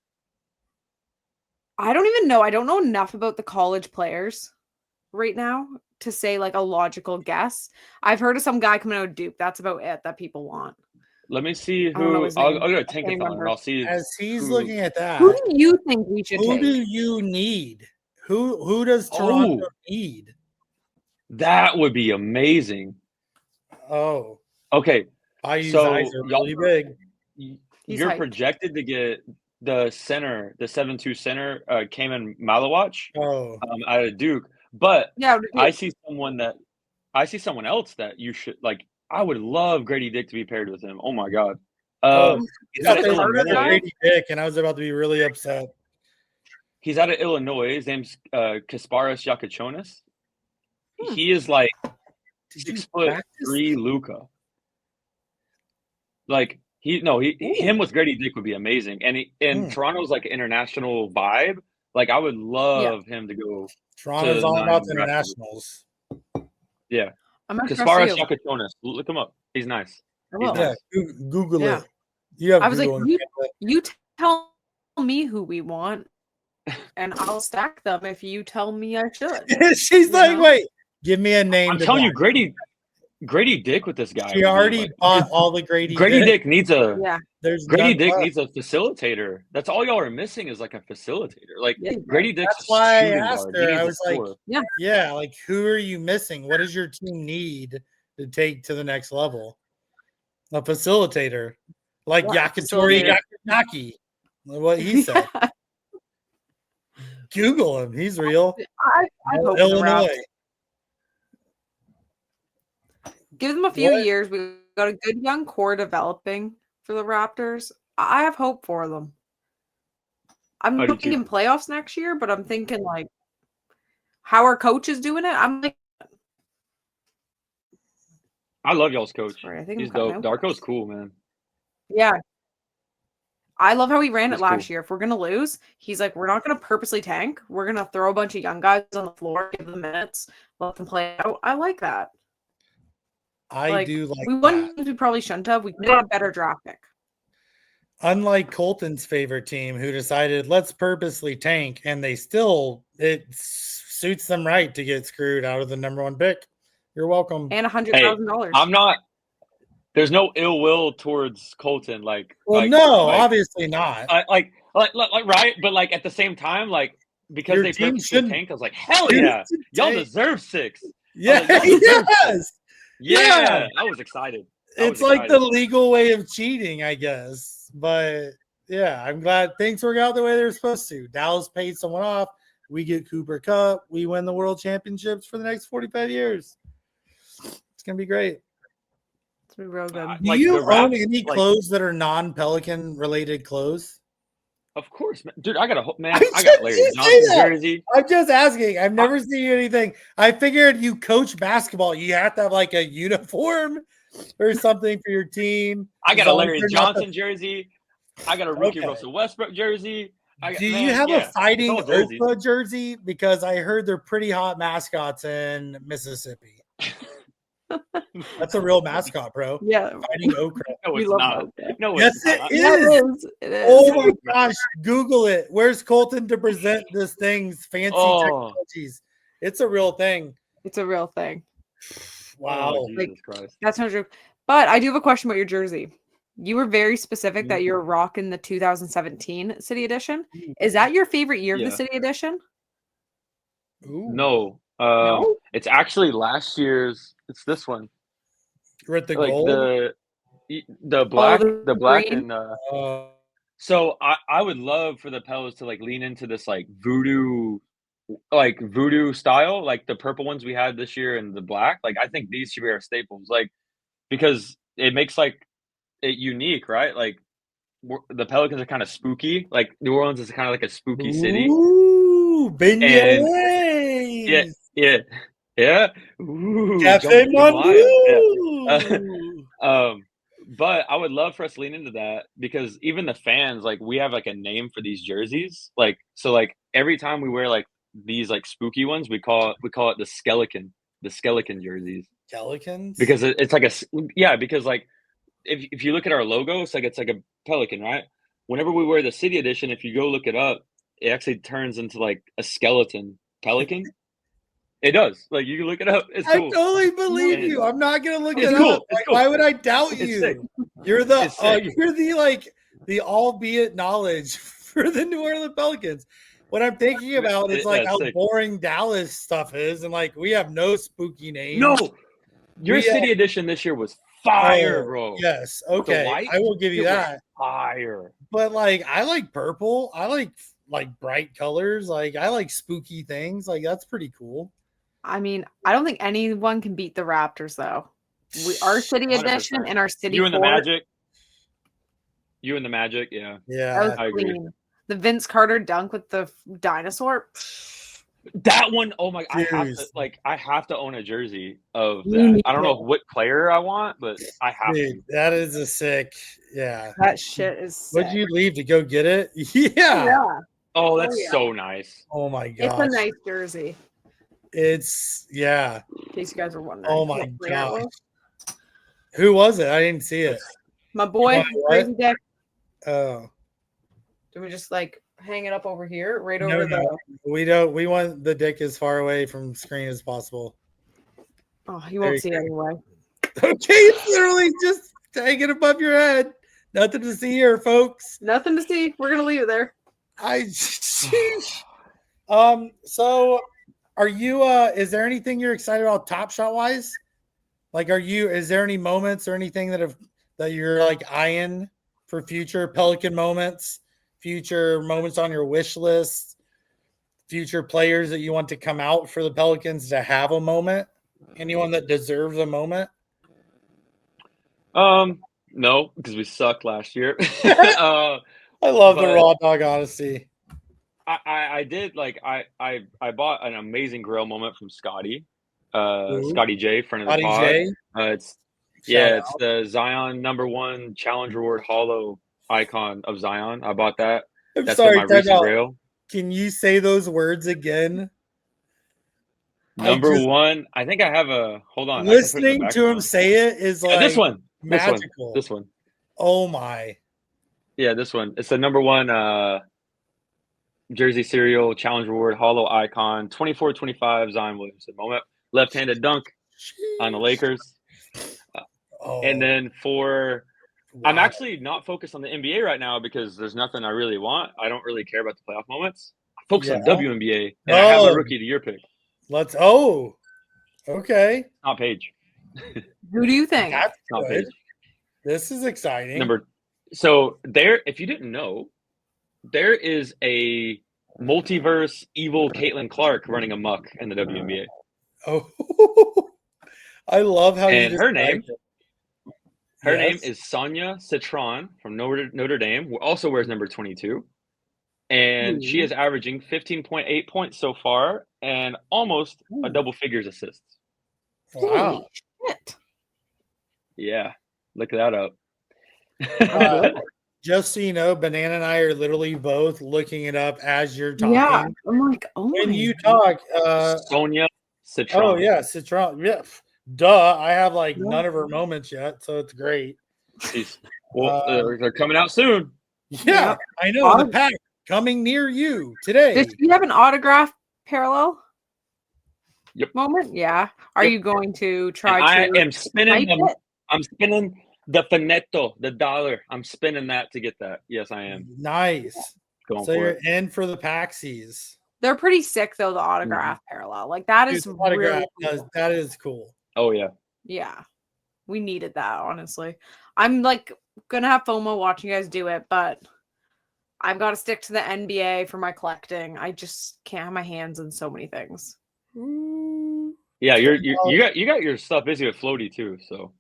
I don't even know. I don't know enough about the college players right now to say like a logical guess. I've heard of some guy coming out of Duke. That's about it that people want. Let me see don't know who. his I'll name. go to Tankathon and I'll see. As he's looking at that, Who do you think we should who take? do you need? Who does Toronto need? That would be amazing. Oh, okay. Bayou's So eyes are really big. You're projected to get the center, the 7'2" center, Cayman Malawach, out of Duke. But I see someone else that you should like. I would love Grady Dick to be paired with him. Oh my god. He's out there with Grady Dick, and I was about to be really upset. He's out of Illinois. His name's Kasparas Yakachonis. He is like 6'3" Luka. Like him with Grady Dick would be amazing. And Toronto's like an international vibe. Like I would love him to go. Toronto's all about the internationals. Yeah. Kasparas Yakachonis. Look him up. He's nice. He's nice. Google it. I was like, you tell me who we want, and I'll stack them if you tell me I should. She's like, wait, give me a name. I'm telling you, Grady Dick with this guy. She already bought all the Grady Dick needs a Grady Dick needs a facilitator. That's all y'all are missing is like a facilitator. Like Grady Dick's that's why I asked her. I was like, yeah, like who are you missing? What does your team need to take to the next level? A facilitator. Like Yeah, Yakitori facilitator. Yakinaki. What he said. Google him. He's real. I hope the Illinois. Raps. Give them a few years. We got a good young core developing for the Raptors. I have hope for them. I'm I do looking too. in playoffs next year, but I'm thinking like how our coach is doing it. I'm like, I love y'all's coach. sorry, I think He's I'm cutting dope. out. Darko's cool, man. Yeah. I love how he ran He's it last cool. year. If we're gonna lose, he's like, we're not gonna purposely tank. We're gonna throw a bunch of young guys on the floor, give them minutes, let them play out. I like that. I do like we won that. games we probably shouldn't have. We got a better draft pick. Unlike Colton's favorite team, who decided let's purposely tank, and they still it suits them right to get screwed out of the number one pick. You're welcome. And $100,000. I'm not. There's no ill will towards Colton. Obviously not. Like, right? But like at the same time, like because Your they team purposely shouldn't- tank, I was like, hell yeah, y'all deserve 6. Yeah, y'all deserve 6. Yeah. Yeah, I was excited. It's like the legal way of cheating, I guess. But yeah, I'm glad things work out the way they're supposed to. Dallas paid someone off. We get Cooper Cup. We win the world championships for the next 45 years. It's gonna be great. It's gonna be real good. Do you own any clothes that are non-Pelican related clothes? Of course, man. Dude. I got Larry Johnson jersey. I'm just asking. I've never seen anything. I figured you coach basketball. You have to have like a uniform or something for your team. I got a Larry Johnson jersey. I got a Ricky Russell Westbrook jersey. Do you have a Fighting Oprah jersey? Because I heard they're pretty hot mascots in Mississippi. That's a real mascot, bro. Yeah. Fighting Okra. No, it's not. No, yes, it is. It is. Oh my gosh. Google it. Where's Colton to present this thing's fancy technologies? It's a real thing. It's a real thing. Wow. Oh, Jesus Christ. That's not true. But I do have a question about your jersey. You were very specific that you're rocking the 2017 City Edition. Is that your favorite year of the City Edition? No. It's actually last year's. It's this one. You're at the like gold? the black, the black green? and so I would love for the Pels to like lean into this like voodoo style, like the purple ones we had this year and the black. Like I think these should be our staples, like because it makes like it unique, right? Like the Pelicans are kind of spooky. Like New Orleans is kind of like a spooky city. Ooh, beignets. Yeah. Ooh, Cafe Mondu. But I would love for us to lean into that because even the fans, like we have like a name for these jerseys. Like so, like every time we wear like these like spooky ones, we call it the skeleton jerseys. Skeletons? Because it's like because like if you look at our logo, it's like a pelican, right? Whenever we wear the City Edition, if you go look it up, it actually turns into like a skeleton pelican. It does. Like you can look it up. It's cool. I totally believe you. I'm not gonna look it cool. up. Why would I doubt you? Sick. You're the albeit knowledge for the New Orleans Pelicans. What I'm thinking about is like how boring Dallas stuff is, and like we have no spooky names. No, your City Edition this year was fire, bro. Yes, okay, I will give you that. Fire. But like, I like purple. I like bright colors. Like I like spooky things. Like that's pretty cool. I mean, I don't think anyone can beat the Raptors, though. Our City 100%. Edition and our City You and the Magic. You and the Magic, yeah. Yeah, I agree. The Vince Carter dunk with the dinosaur. That one, oh my! I have to own a jersey of that. I don't know what player I want, but I have to. That is a sick. Yeah, that shit is sick. Would you leave to go get it? Yeah. Oh, that's so nice. Oh my god, it's a nice jersey. It's In case you guys were wondering. Oh my gosh. Who was it? I didn't see it. My boy, Crazy Dick. Oh. Do we just like hang it up over here? Right over there? We don't. We want the dick as far away from screen as possible. Oh, you won't see it anyway. Okay, it's literally just hanging above your head. Nothing to see here, folks. Nothing to see. We're gonna leave it there. So are you is there anything you're excited about TopShot wise? Like is there any moments or anything that that you're like eyeing for future Pelican moments, future moments on your wish list, future players that you want to come out for the Pelicans to have a moment? Anyone that deserves a moment? No, because we sucked last year. I love the but- raw dog honesty. I did I bought an amazing grill moment from Scotty, Ooh. Scotty J, friend of the Scotty pod. J. It's Shout it's the Zion #1 challenge reward hollow icon of Zion. I bought that. I'm That's sorry, been my recent grill. Can you say those words again? #1. I think I have a hold on. Listening to him say it is like this one. magical. This one. Oh my. Yeah, this one. It's the #1 jersey cereal challenge reward hollow icon 24-25 Zion Williamson moment. Left-handed dunk on the Lakers. And then I'm actually not focused on the NBA right now because there's nothing I really want. I don't really care about the playoff moments. I focus on WNBA, and I have a rookie of the year pick. Okay. Not Paige. Who do you think? That's Not good. Paige. This is exciting. If you didn't know, there is a multiverse evil Caitlin Clark running amok in the WNBA. Oh, I love how And you her name. described it. Her name is Sonia Citron from Notre Dame, who also wears number 22. And she is averaging 15.8 points so far and almost a double figures assists. Wow. Holy shit. Yeah, look that up. Just so you know, Banana and I are literally both looking it up as you're talking. Yeah, I'm like, oh when my you God. talk, Sonia Citron. Oh yeah, Citron. Yeah, duh. I have like none of her moments yet, so it's great. Well, they're coming out soon. Yeah, I know. The pack coming near you today. Did you have an autograph parallel? Yep. Moment? Yeah. Are you going to try And to I am spinning type it? I'm spinning the finetto, the dollar. I'm spinning that to get that. Yes, I am. Nice. Going So for you're it. in for the Paxies. They're pretty sick though, the autograph parallel. Like that is Dude, the autograph, really cool. that is cool. Oh yeah. Yeah. We needed that, honestly. I'm like gonna have FOMO watching you guys do it, but I've got to stick to the NBA for my collecting. I just can't have my hands in so many things. Yeah, you got your stuff busy with Floaty too, so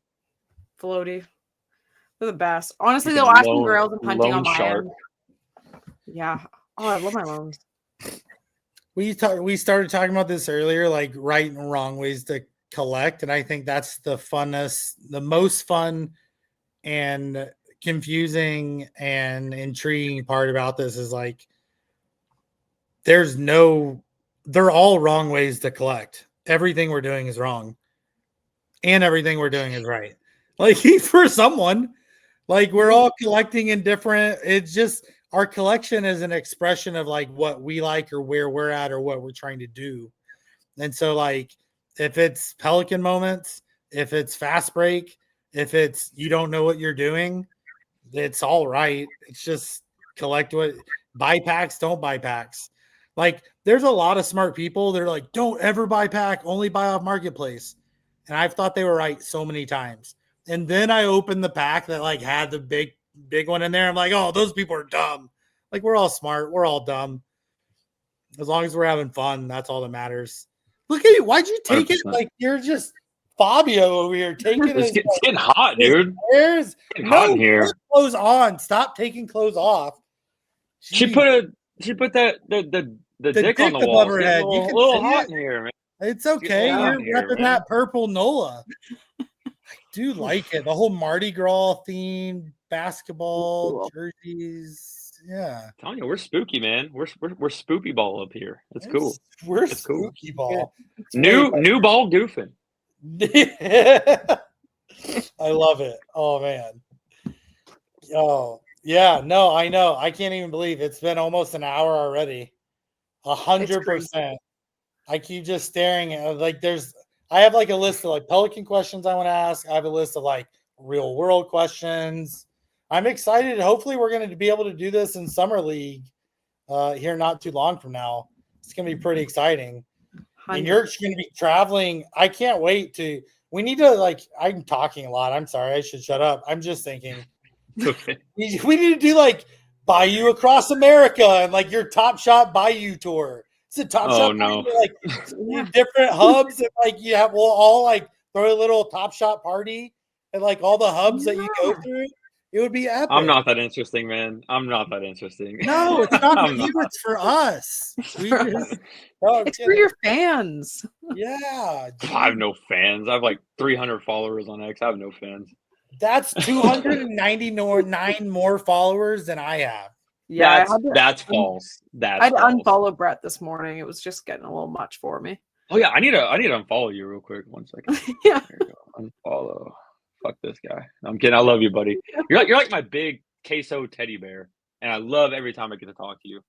Floaty. They're the best. Honestly, Freaking they'll ask me lone- grails and punting on lone my shark. end. Yeah. Oh, I love my loans. We started talking about this earlier, like right and wrong ways to collect, and I think that's the funnest, the most fun and confusing and intriguing part about this is like they're all wrong ways to collect. Everything we're doing is wrong, and everything we're doing is right. Like for someone, like we're all collecting in different. It's just our collection is an expression of like what we like or where we're at or what we're trying to do. And so like if it's Pelican moments, if it's fast break, if it's you don't know what you're doing, it's all right. It's just collect what buy packs, don't buy packs. Like there's a lot of smart people. They're like, don't ever buy pack, only buy off marketplace. And I've thought they were right so many times. And then I opened the pack that like had the big one in there. I'm like, oh, those people are dumb. Like we're all smart. We're all dumb. As long as we're having fun, that's all that matters. Look at you. Why'd you take 100%. it like you're just Fabio over here taking it? It's getting hot, dude. There's hot in here. put clothes on. Stop taking clothes off. She Jeez. put the dick on the above wall. her It's head. getting You a can little see hot it. in here, man. It's okay. Get You're out here, repping man. that purple NOLA. I do like it. The whole Mardi Gras theme, basketball, Cool. jerseys. Yeah. I'm telling you, we're spooky, man. We're spoopy ball up here. It's cool. We're It's cool. spooky ball. New ball goofing. I love it. Oh man. Oh yeah. No, I know. I can't even believe it's been almost an hour already. 100%. I keep just staring at like I have like a list of like Pelican questions I want to ask. I have a list of like real world questions. I'm excited. Hopefully we're going to be able to do this in summer league here not too long from now. It's going to be pretty exciting. And you're going to be traveling. I can't wait to We need to like. I'm talking a lot. I'm sorry. I should shut up. I'm just thinking. Okay. We need to do like Bayou across America and like your Top Shot Bayou tour. It's a Top Shot no. Bayou, like different hubs and like we'll all like throw a little Top Shot party and like all the hubs that you go through. It would be epic. I'm not that interesting, man. I'm not that interesting. No, it's not I'm for you. not. It's for us. It's for your fans. Yeah. I have no fans. I have like 300 followers on X. I have no fans. That's 299 more followers than I have. Yeah, that's false. That's I'd false. unfollow Brett this morning. It was just getting a little much for me. Oh yeah, I need to unfollow you real quick. 1 second. Yeah. There you go. Unfollow. Fuck this guy. I'm kidding. I love you, buddy. You're like my big queso teddy bear, and I love every time I get to talk to you.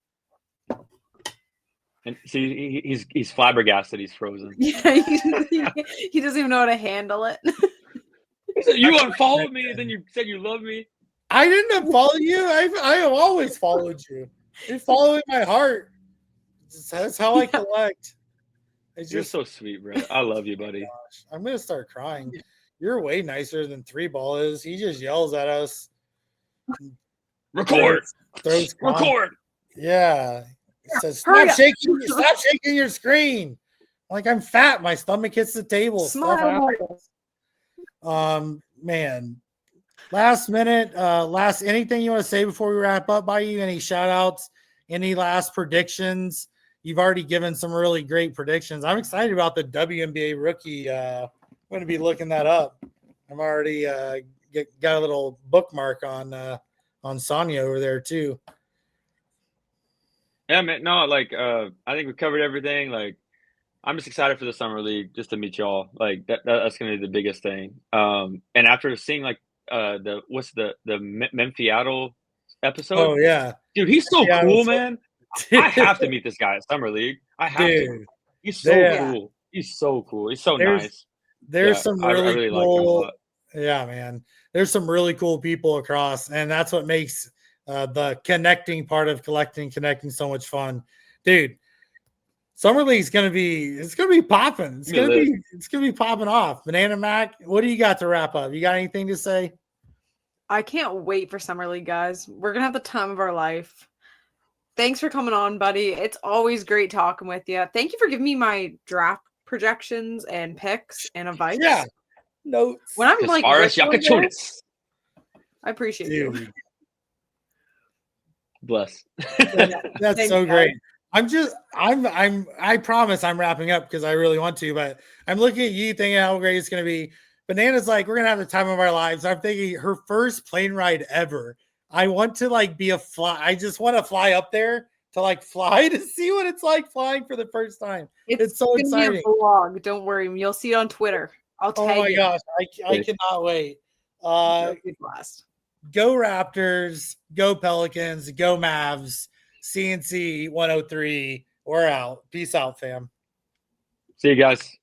And see, he's flabbergasted. He's frozen. Yeah, he doesn't even know how to handle it. He said, you unfollowed me, and then you said you love me. I didn't unfollow you. I have always followed you. You're following my heart. That's how I collect. You're so sweet, bro. I love you, buddy. Gosh, I'm gonna start crying. You're way nicer than 3-ball is. He just yells at us. Record. Throws Record. Yeah. He says, stop shaking your screen. Like I'm fat. My stomach hits the table. Smile. Man. Last minute, anything you want to say before we wrap up, Bayou? Any shout outs? Any last predictions? You've already given some really great predictions. I'm excited about the WNBA rookie. I'm going to be looking that up. I'm already got a little bookmark on Sonya over there too. Yeah, man. No, like I think we covered everything. Like I'm just excited for the summer league just to meet y'all. Like that's going to be the biggest thing. And after seeing like the Memphiattle episode. Oh yeah, dude, he's so cool, man. I have to meet this guy at summer league. I have to. He's so cool. He's so cool. He's so nice. There's some really cool. Like him a lot. Yeah, man. There's some really cool people across, and that's what makes the connecting part of connecting so much fun, dude. Summer League's gonna be popping. It's gonna be popping off. BananaMac, what do you got to wrap up? You got anything to say? I can't wait for Summer League, guys. We're gonna have the time of our life. Thanks for coming on, buddy. It's always great talking with you. Thank you for giving me my draft projections and picks and advice. Yeah. Notes. When I'm like, I appreciate Dude. you. Bless. That's so great. I promise I'm wrapping up because I really want to, but I'm looking at you thinking how great it's going to be. Banana's like, we're going to have the time of our lives. I'm thinking her first plane ride ever. I want to like be a fly. I just want to fly up there to like fly to see what it's like flying for the first time. It's so exciting. Be a vlog. Don't worry. You'll see it on Twitter. I'll tag you. Oh my gosh. I cannot wait. Go Raptors, go Pelicans, go Mavs, C&C 103. We're out. Peace out, fam. See you guys.